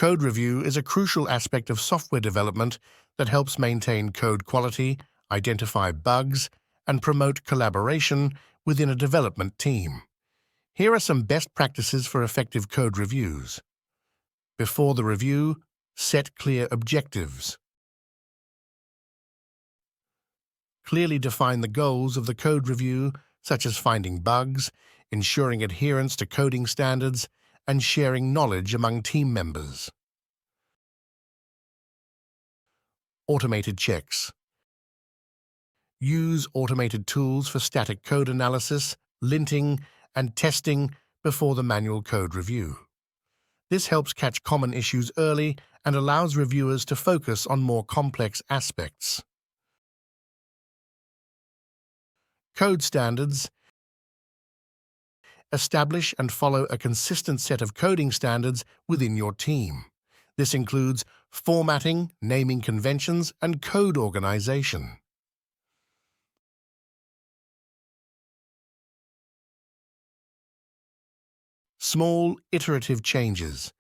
Code review is a crucial aspect of software development that helps maintain code quality, identify bugs, and promote collaboration within a development team. Here are some best practices for effective code reviews. Before the review, set clear objectives. Clearly define the goals of the code review, such as finding bugs, ensuring adherence to coding standards, and sharing knowledge among team members. Automated checks. Use automated tools for static code analysis, linting, and testing before the manual code review. This helps catch common issues early and allows reviewers to focus on more complex aspects. Code standards. Establish and follow a consistent set of coding standards within your team. This includes formatting, naming conventions, and code organization. Small, iterative changes.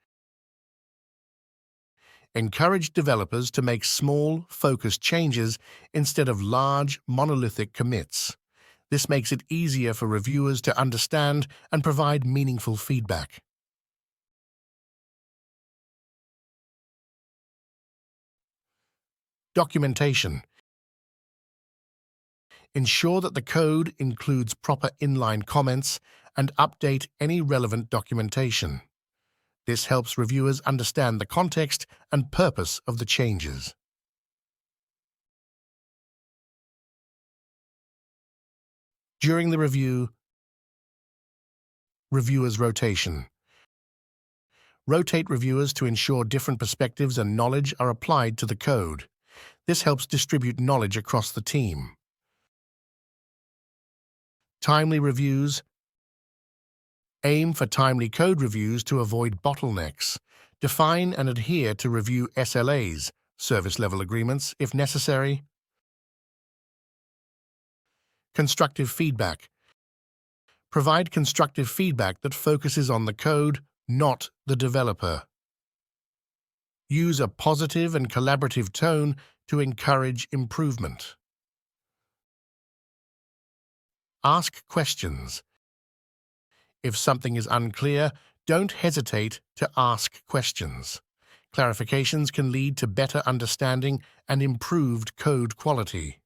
Encourage developers to make small, focused changes instead of large, monolithic commits. This makes it easier for reviewers to understand and provide meaningful feedback. Documentation. Ensure that the code includes proper inline comments and update any relevant documentation. This helps reviewers understand the context and purpose of the changes. During the review, reviewers' rotation. Rotate reviewers to ensure different perspectives and knowledge are applied to the code. This helps distribute knowledge across the team. Timely reviews. Aim for timely code reviews to avoid bottlenecks. Define and adhere to review SLAs, service level agreements, if necessary. Constructive feedback. Provide constructive feedback that focuses on the code, not the developer. Use a positive and collaborative tone to encourage improvement. Ask questions. If something is unclear, don't hesitate to ask questions. Clarifications can lead to better understanding and improved code quality.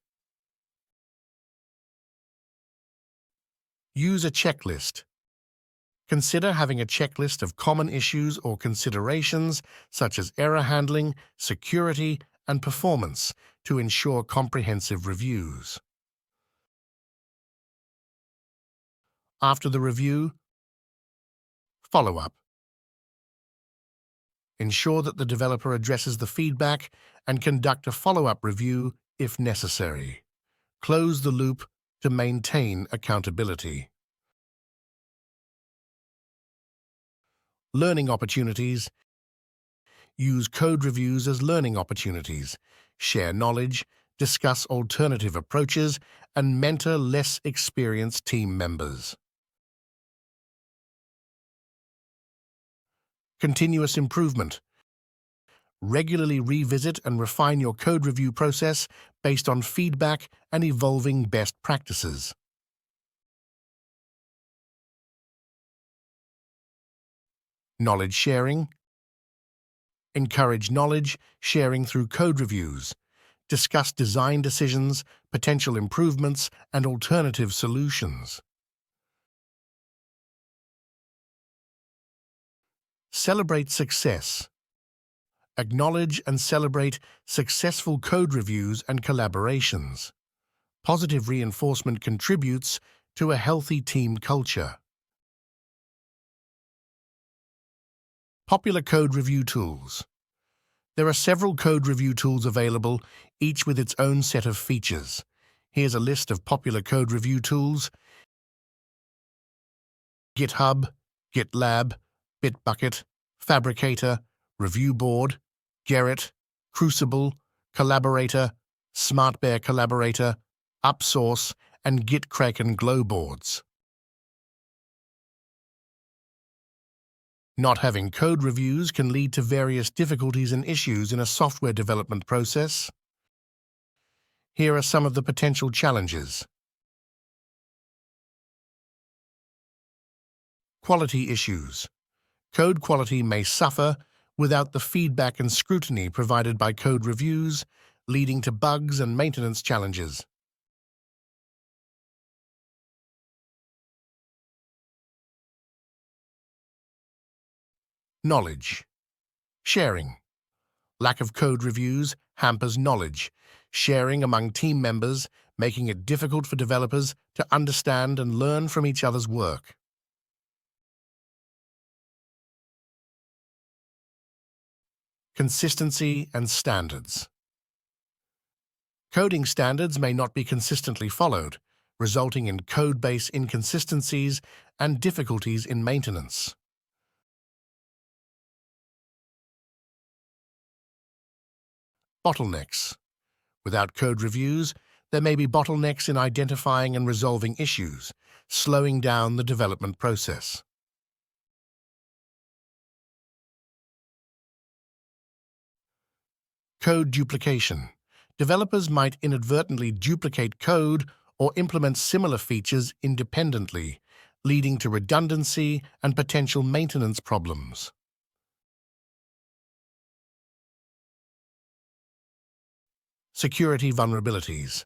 Use a checklist. Consider having a checklist of common issues or considerations such as error handling, security, and performance to ensure comprehensive reviews. After the review, follow-up. Ensure that the developer addresses the feedback and conduct a follow-up review if necessary. Close the loop to maintain accountability. Learning opportunities. Use code reviews as learning opportunities. Share knowledge, discuss alternative approaches, and mentor less experienced team members. Continuous improvement. Regularly revisit and refine your code review process based on feedback and evolving best practices. Knowledge sharing. Encourage knowledge sharing through code reviews. Discuss design decisions, potential improvements, and alternative solutions. Celebrate success. Acknowledge and celebrate successful code reviews and collaborations. Positive reinforcement contributes to a healthy team culture. Popular code review tools. There are several code review tools available, each with its own set of features. Here's a list of popular code review tools: GitHub, GitLab, Bitbucket, Fabricator, Review Board, Gerrit, Crucible, Collaborator, SmartBear Collaborator, UpSource, and GitKraken Glowboards. Not having code reviews can lead to various difficulties and issues in a software development process. Here are some of the potential challenges. Quality issues. Code quality may suffer without the feedback and scrutiny provided by code reviews, leading to bugs and maintenance challenges. Knowledge. Sharing. Lack of code reviews hampers knowledge sharing among team members, making it difficult for developers to understand and learn from each other's work. Consistency and standards. Coding standards may not be consistently followed, resulting in code base inconsistencies and difficulties in maintenance. Bottlenecks. Without code reviews, there may be bottlenecks in identifying and resolving issues, slowing down the development process. Code duplication. Developers might inadvertently duplicate code or implement similar features independently, leading to redundancy and potential maintenance problems. Security vulnerabilities.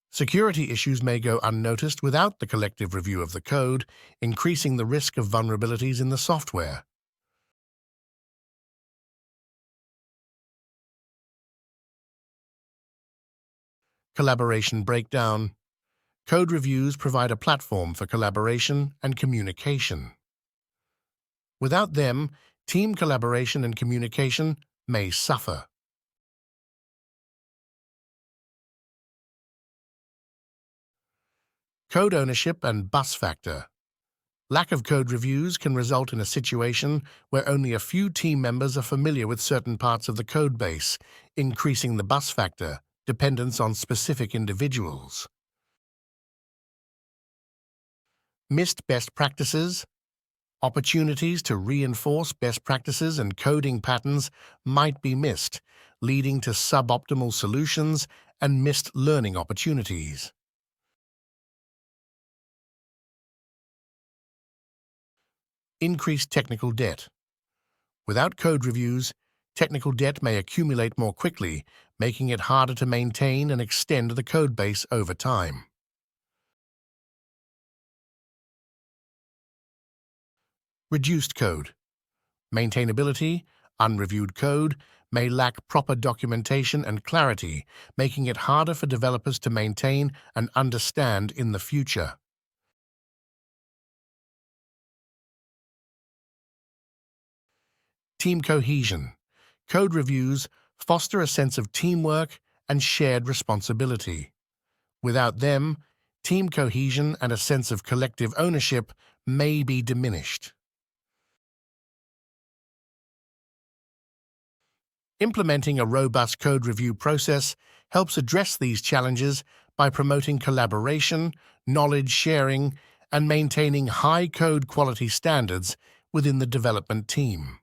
Security issues may go unnoticed without the collective review of the code, increasing the risk of vulnerabilities in the software. Collaboration breakdown. Code reviews provide a platform for collaboration and communication. Without them, team collaboration and communication may suffer. Code ownership and bus factor. Lack of code reviews can result in a situation where only a few team members are familiar with certain parts of the code base, increasing the bus factor, dependence on specific individuals. Missed best practices. Opportunities to reinforce best practices and coding patterns might be missed, leading to suboptimal solutions and missed learning opportunities. Increased technical debt. Without code reviews, technical debt may accumulate more quickly, making it harder to maintain and extend the code base over time. Reduced code. Maintainability, unreviewed code, may lack proper documentation and clarity, making it harder for developers to maintain and understand in the future. Team cohesion. Code reviews foster a sense of teamwork and shared responsibility. Without them, team cohesion and a sense of collective ownership may be diminished. Implementing a robust code review process helps address these challenges by promoting collaboration, knowledge sharing, and maintaining high code quality standards within the development team.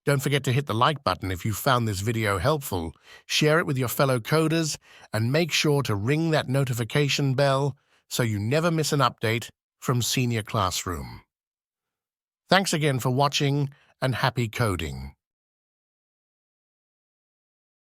Don't forget to hit the like button if you found this video helpful, share it with your fellow coders, and make sure to ring that notification bell so you never miss an update from Senior Classroom. Thanks again for watching, and happy coding!